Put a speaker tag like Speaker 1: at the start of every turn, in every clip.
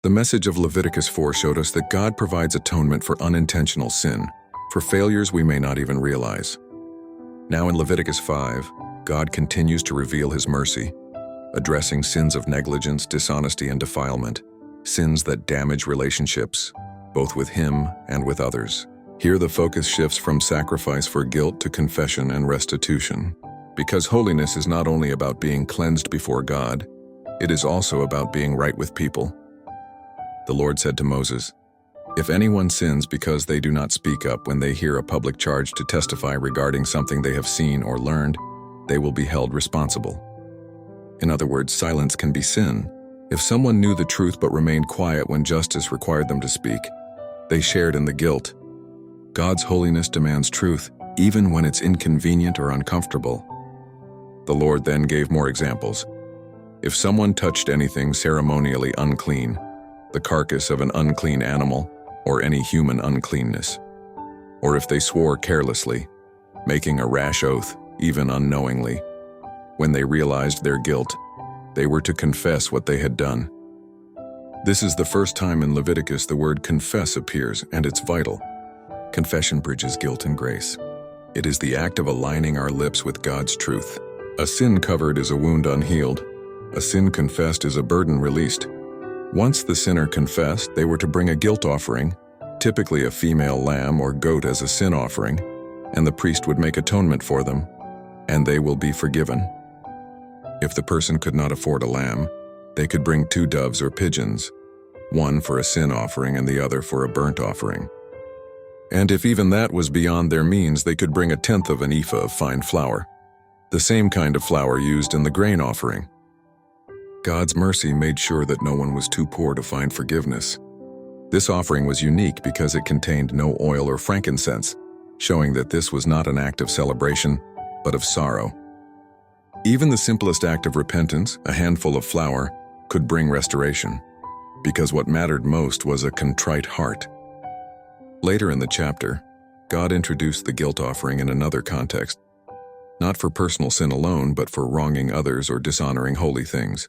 Speaker 1: The message of Leviticus 4 showed us that God provides atonement for unintentional sin, for failures we may not even realize. Now in Leviticus 5, God continues to reveal His mercy, addressing sins of negligence, dishonesty, and defilement, sins that damage relationships, both with Him and with others. Here the focus shifts from sacrifice for guilt to confession and restitution, because holiness is not only about being cleansed before God, it is also about being right with people. The Lord said to Moses, "If anyone sins because they do not speak up when they hear a public charge to testify regarding something they have seen or learned, they will be held responsible." In other words, silence can be sin. If someone knew the truth but remained quiet when justice required them to speak, they shared in the guilt. God's holiness demands truth, even when it's inconvenient or uncomfortable. The Lord then gave more examples. If someone touched anything ceremonially unclean, the carcass of an unclean animal, or any human uncleanness, or if they swore carelessly, making a rash oath, even unknowingly, when they realized their guilt, they were to confess what they had done. This is the first time in Leviticus the word confess appears, and it's vital. Confession bridges guilt and grace. It is the act of aligning our lips with God's truth. A sin covered is a wound unhealed. A sin confessed is a burden released. Once the sinner confessed, they were to bring a guilt offering, typically a female lamb or goat as a sin offering, and the priest would make atonement for them, and they will be forgiven. If the person could not afford a lamb, they could bring 2 doves or pigeons, one for a sin offering and the other for a burnt offering. And if even that was beyond their means, they could bring 1/10 of an ephah of fine flour, the same kind of flour used in the grain offering. God's mercy made sure that no one was too poor to find forgiveness. This offering was unique because it contained no oil or frankincense, showing that this was not an act of celebration, but of sorrow. Even the simplest act of repentance, a handful of flour, could bring restoration, because what mattered most was a contrite heart. Later in the chapter, God introduced the guilt offering in another context, not for personal sin alone, but for wronging others or dishonoring holy things.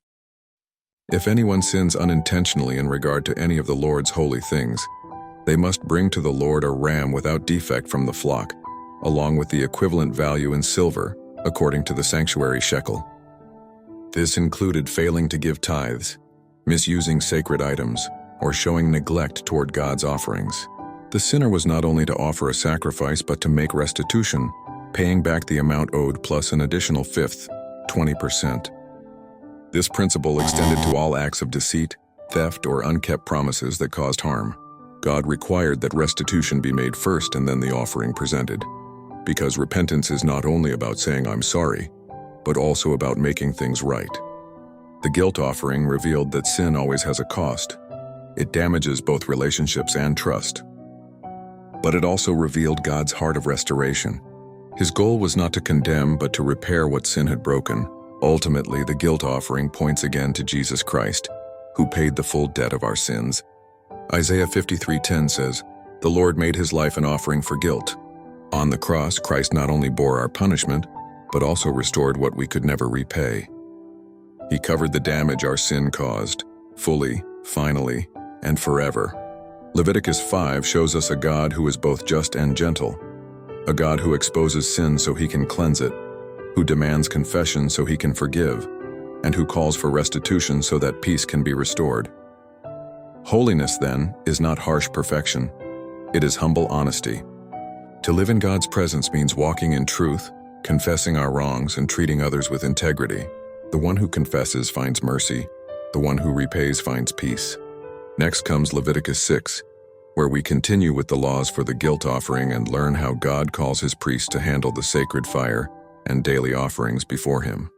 Speaker 1: If anyone sins unintentionally in regard to any of the Lord's holy things, they must bring to the Lord a ram without defect from the flock, along with the equivalent value in silver, according to the sanctuary shekel. This included failing to give tithes, misusing sacred items, or showing neglect toward God's offerings. The sinner was not only to offer a sacrifice but to make restitution, paying back the amount owed plus an additional fifth, 20%. This principle extended to all acts of deceit, theft, or unkept promises that caused harm. God required that restitution be made first and then the offering presented, because repentance is not only about saying "I'm sorry," but also about making things right. The guilt offering revealed that sin always has a cost. It damages both relationships and trust. But it also revealed God's heart of restoration. His goal was not to condemn, but to repair what sin had broken. Ultimately, the guilt offering points again to Jesus Christ, who paid the full debt of our sins. Isaiah 53:10 says, "The Lord made His life an offering for guilt." On the cross, Christ not only bore our punishment, but also restored what we could never repay. He covered the damage our sin caused, fully, finally, and forever. Leviticus 5 shows us a God who is both just and gentle, a God who exposes sin so He can cleanse it, who demands confession so He can forgive, and who calls for restitution so that peace can be restored. Holiness, then, is not harsh perfection. It is humble honesty. To live in God's presence means walking in truth, confessing our wrongs, and treating others with integrity. The one who confesses finds mercy. The one who repays finds peace. Next comes Leviticus 6, where we continue with the laws for the guilt offering and learn how God calls His priests to handle the sacred fire and daily offerings before Him.